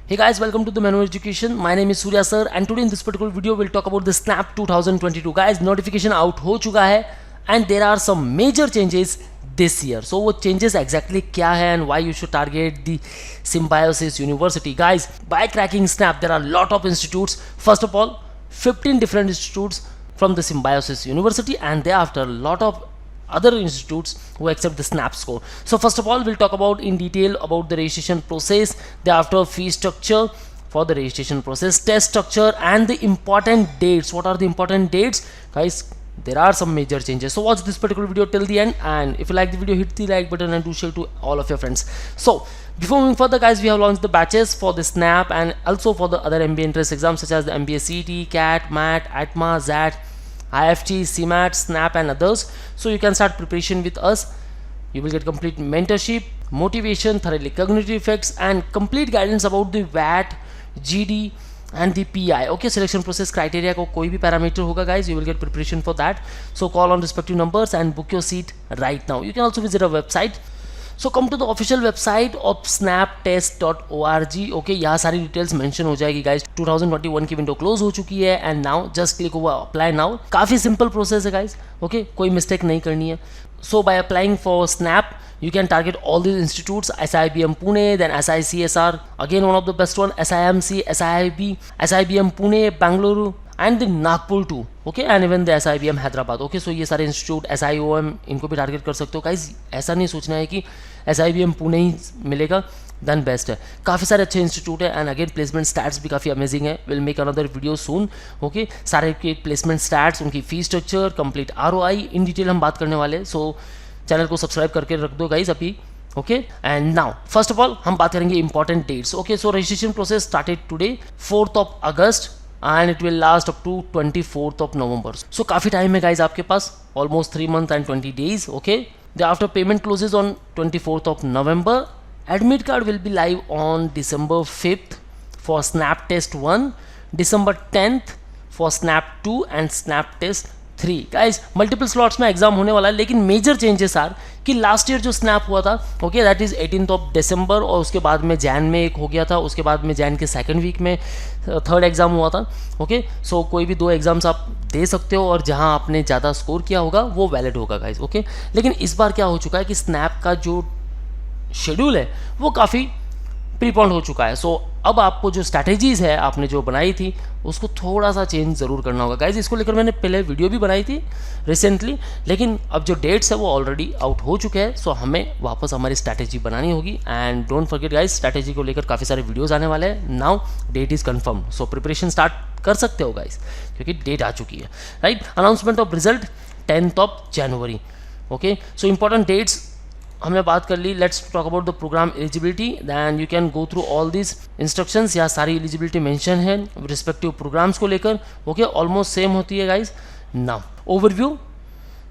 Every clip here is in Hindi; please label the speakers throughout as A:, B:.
A: Hey guys, welcome to the Menu Education. My name is Surya sir and today in this particular video we'll talk about the Snap 2022. Guys, notification out हो चुका है and there are some major changes this year. So वो changes exactly क्या है and why you should target the Symbiosis University. Guys, by cracking Snap there are a lot of institutes. First of all, 15 different institutes from the Symbiosis University and thereafter a lot of other institutes who accept the Snap score. So first of all, we'll talk about in detail about the registration process, thereafter fee structure for the registration process, test structure and the important dates. What are the important dates? Guys, there are some major changes. So watch this particular video till the end, and if you like the video, hit the like button and do share to all of your friends. So before moving further, guys, we have launched the batches for the Snap and also for the other MBA entrance exams such as the MBA CET, CAT, MAT, ATMA, ZAT, IFT, CMAT, Snap and others. So you can start preparation with us. You will get complete mentorship, motivation, thoroughly cognitive effects and complete guidance about the VAT, GD and the PI. Okay, selection process criteria को कोई भी parameter होगा guys, you will get preparation for that. So call on respective numbers and book your seat right now. You can also visit our website. So come to the official website of snaptest.org. Okay, यहाँ सारी डिटेल्स मेंशन हो जाएगी गाइज. 2021 की विंडो क्लोज हो चुकी है and now just click over apply now. काफ़ी सिंपल प्रोसेस है गाइज. ओके, कोई मिस्टेक नहीं करनी है. So by applying for Snap, you can target all these institutes: SIBM Pune, then SICSR, again one of the best one, SIMC, SIIB, SIBM Pune, Bangalore, and the Nagpur too. Okay, and even the SIBM Hyderabad. Okay, so ये सारे इंस्टीट्यूट SIOM इनको भी टारगेट कर सकते हो गाइज. ऐसा नहीं सोचना है कि SIBM पुणे ही मिलेगा, देन बेस्ट है. काफ़ी सारे अच्छे इंस्टीट्यूट है एंड अगेन प्लेसमेंट स्टैट्स भी काफ़ी अमेजिंग है. Will make another video soon. Okay, सारे के प्लेसमेंट स्टैट्स, उनकी fee structure, complete ROI in detail हम बात करने वाले हैं. सो चैनल को सब्सक्राइब करके रख दो गाइज अभी. Okay, and now first of all हम बात करेंगे important dates. Okay, so registration process started today 4th of August and it will last up to 24th of November. So काफ़ी टाइम है गाइज आपके पास, almost 3 months and 20 days. Okay, thereafter payment closes on 24th of November. Admit card will be live on December 5th for Snap Test 1, December 10th for Snap 2 and Snap Test 3. Guys multiple slots में एग्जाम होने वाला है, लेकिन मेजर चेंजेस आर कि लास्ट ईयर जो स्नैप हुआ था, okay, that is 18th of December और उसके बाद में जैन में एक हो गया था, उसके बाद में जैन के सेकंड वीक में थर्ड एग्जाम हुआ था. ओके, सो कोई भी 2 एग्जाम्स आप दे सकते हो और जहां आपने ज़्यादा स्कोर किया होगा वो वैलिड होगा गाइज. ओके, लेकिन इस बार क्या हो चुका है कि स्नैप का जो शेड्यूल है वो काफ़ी प्रीपॉन्ड हो चुका है. सो अब आपको जो स्ट्रैटेजीज़ है आपने जो बनाई थी उसको थोड़ा सा चेंज ज़रूर करना होगा गाइज. इसको लेकर मैंने पहले वीडियो भी बनाई थी रिसेंटली, लेकिन अब जो डेट्स है वो ऑलरेडी आउट हो चुके हैं. सो हमें वापस हमारी स्ट्रैटेजी बनानी होगी and don't forget guys, strategy को लेकर काफ़ी सारे वीडियोज़ आने वाले हैं. Now date is confirm, so preparation start कर सकते हो गाइज क्योंकि डेट आ चुकी है. Right, announcement of result 10th of January. Okay, so important dates हमने बात कर ली. Let's talk about the program eligibility, then you can go through all this instructions. यहाँ सारी एलिजिबिलिटी मेंशन है रिस्पेक्टिव प्रोग्राम्स को लेकर. ओके, ऑलमोस्ट सेम होती है गाइज. Now overview.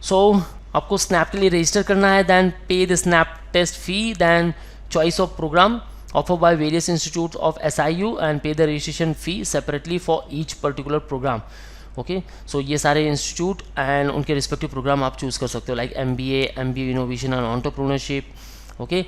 A: सो आपको स्नैप के लिए रजिस्टर करना है, then pay the SNAP test fee, then choice of programme offered by various institutes of SIU and pay the registration fee separately for each particular program. Okay, so ये सारे इंस्टीट्यूट एंड उनके रिस्पेक्टिव प्रोग्राम आप चूज़ कर सकते हो, like MBA innovation and entrepreneurship. Okay,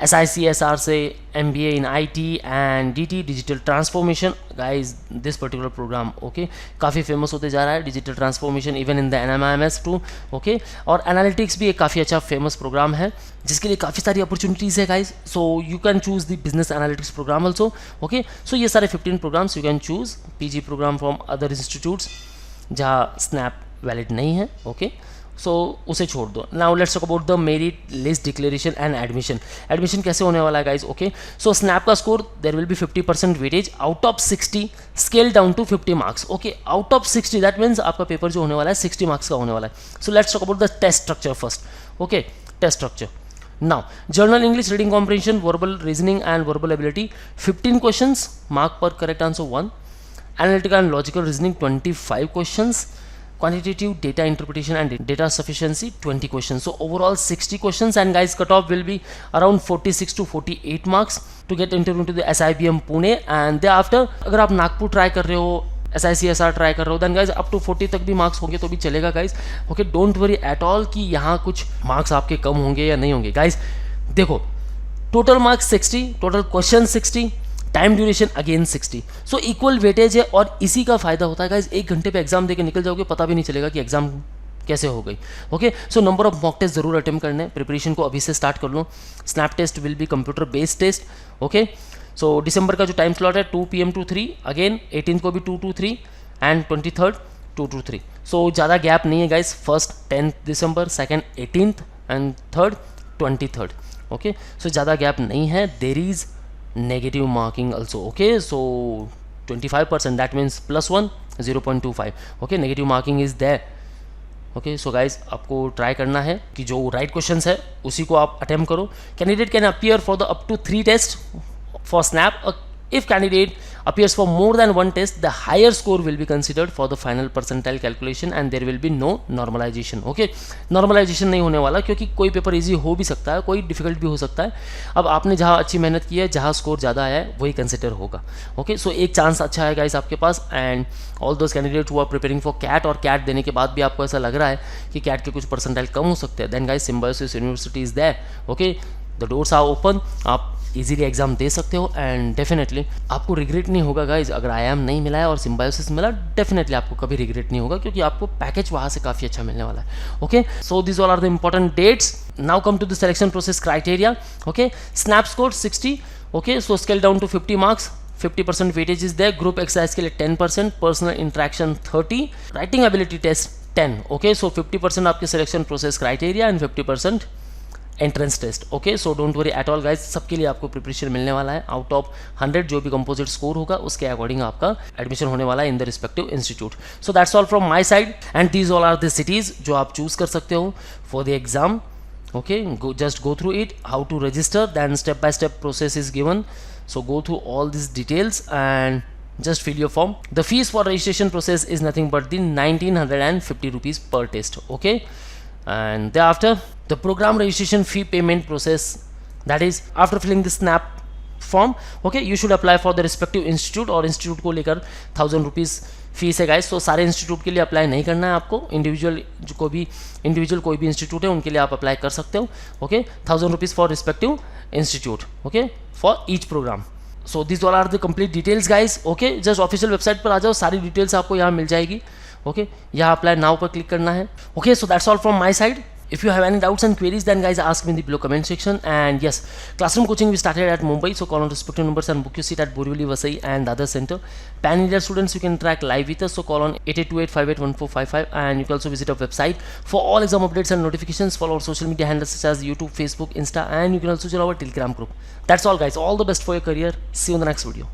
A: SICSR से MBA in IT and DT digital transformation. Guys this particular program okay काफ़ी फेमस होते जा रहा है, digital transformation even in the NMIMS too. Okay, और एनालिटिक्स भी एक काफ़ी अच्छा फेमस प्रोग्राम है जिसके लिए काफ़ी सारी अपॉर्चुनिटीज़ है guys. So you can choose the business analytics program also. Okay, so ये सारे 15 programs you can choose. PG program from other institutes जहाँ स्नैप वैलिड नहीं है. ओके, सो उसे छोड़ दो. Now let's talk about the merit list declaration and admission. Admission कैसे होने वाला है गाइज. ओके, सो स्नैप का score there will be 50% weightage out of 60 scale down to 50 marks. Okay, out of 60 that means आपका पेपर जो होने वाला है 60 मार्क्स का होने वाला है. So let's talk about the test structure first. Okay, test structure. Now, general English reading comprehension, verbal reasoning and verbal ability 15 questions, mark per correct answer 1. Analytical and logical reasoning 25 questions. Quantitative data interpretation and data sufficiency 20 questions. So overall 60 questions and guys cutoff will be around 46 to 48 marks to get interview into the SIBM Pune. And thereafter अगर आप नागपुर ट्राई कर रहे हो, SICSR ट्राई कर रहे हो, देन गाइज अप टू 40 तक भी मार्क्स होंगे तो भी चलेगा guys. Okay, don't worry at all कि यहाँ कुछ मार्क्स आपके कम होंगे या नहीं होंगे. गाइज देखो, total marks 60, total question 60, time duration again 60. So equal weightage है और इसी का फायदा होता है गाइज, 1 घंटे पे एग्जाम देके निकल जाओगे, पता भी नहीं चलेगा कि एग्जाम कैसे हो गई. Okay, so number of mock test जरूर अटेम्प्ट करने, प्रिपरेशन को अभी से स्टार्ट कर लो. SNAP test will be computer based test. Okay, so दिसंबर का जो टाइम स्लॉट है 2 PM to 3, अगेन 18 को भी 2 to 3 एंड 23rd 2 to 3. सो ज़्यादा गैप नहीं है गाइज, फर्स्ट 10th दिसंबर, second 18th and third 23rd. Okay, so ज़्यादा गैप नहीं है. There is negative marking also. Okay, so 25%, that means +1 0.25. Okay, negative marking is there. Okay, so guys आपको ट्राई करना है कि जो राइट क्वेश्चंस है उसी को आप अटेम्प्ट करो. Candidate can appear for the up to 3 test for SNAP. If candidate appears for more than 1 test, the higher score will be considered for the final percentile calculation and there will be no normalization. Okay, normalization नहीं होने वाला, क्योंकि कोई पेपर इजी हो भी सकता है, कोई डिफिकल्ट भी हो सकता है. अब आपने जहाँ अच्छी मेहनत की है, जहाँ स्कोर ज़्यादा आया है, वही कंसिडर होगा. ओके, सो एक चांस अच्छा है गाइस आपके पास. And all those candidate who are preparing for CAT, और कैट देने के बाद भी आपको ऐसा लग रहा है कि कैट के कुछ परसेंटाइल कम हो सकते हैं, then guys Symbiosis university is there. Okay, the doors are open, आप इजीली एग्जाम दे सकते हो एंड डेफिनेटली आपको रिग्रेट नहीं होगा गाइज. अगर IIM नहीं मिला है और सिम्बायोसिस मिला, डेफिनेटली आपको कभी रिग्रेट नहीं होगा, क्योंकि आपको पैकेज वहाँ से काफ़ी अच्छा मिलने वाला है. Okay, so this all are the important dates. Now come to the selection process criteria. Okay, SNAP score 60. Okay, so scale down to 50 marks. 50% weightage is there. Group exercise के लिए 10%, personal interaction 30, writing ability test 10. Okay, so 50% आपके selection process criteria and 50% entrance test. Okay, so don't worry at all guys, सबके लिए आपको प्रिपरेशन मिलने वाला है. आउट ऑफ 100 जो भी कंपोजिट स्कोर होगा उसके अकॉर्डिंग आपका एडमिशन होने वाला है in the respective institute. So that's all from my side and these all are the cities जो आप चूज कर सकते हो for the exam. Okay, just go through it, how to register, then step by step process is given. So go through all this details and just fill your form. The fees for registration process is nothing but the 1950 rupees per test. Okay, and thereafter the program registration fee payment process, that is after filling the snap form, okay, you should apply for the respective institute, और institute को लेकर 1000 rupees फीस है गाइस. तो सारे इंस्टीट्यूट के लिए अप्लाई नहीं करना है आपको, इंडिविजुअल कोई भी इंस्टीट्यूट है उनके लिए आप अप्लाई कर सकते हो. Okay, 1000 rupees for respective institute. Okay, for each programme. So this all are the complete details guys. Okay, just official website पर आ जाओ, सारी डिटेल्स आपको यहाँ मिल जाएगी. ओके, यहाँ अप्लाई नाउ पर क्लिक करना है. Okay, so that's all from my side. If you have any doubts and queries, then guys ask me in the below comment section. And yes, classroom coaching we started at Mumbai, so call on respective numbers and book your seat at Borivali, Vasai and the other center. Pan India students, you can interact live with us, so call on 8828581455, and you can also visit our website for all exam updates and notifications. Follow our social media handles such as YouTube, Facebook, Insta, and you can also join our Telegram group. That's all guys, all the best for your career. See you in the next video.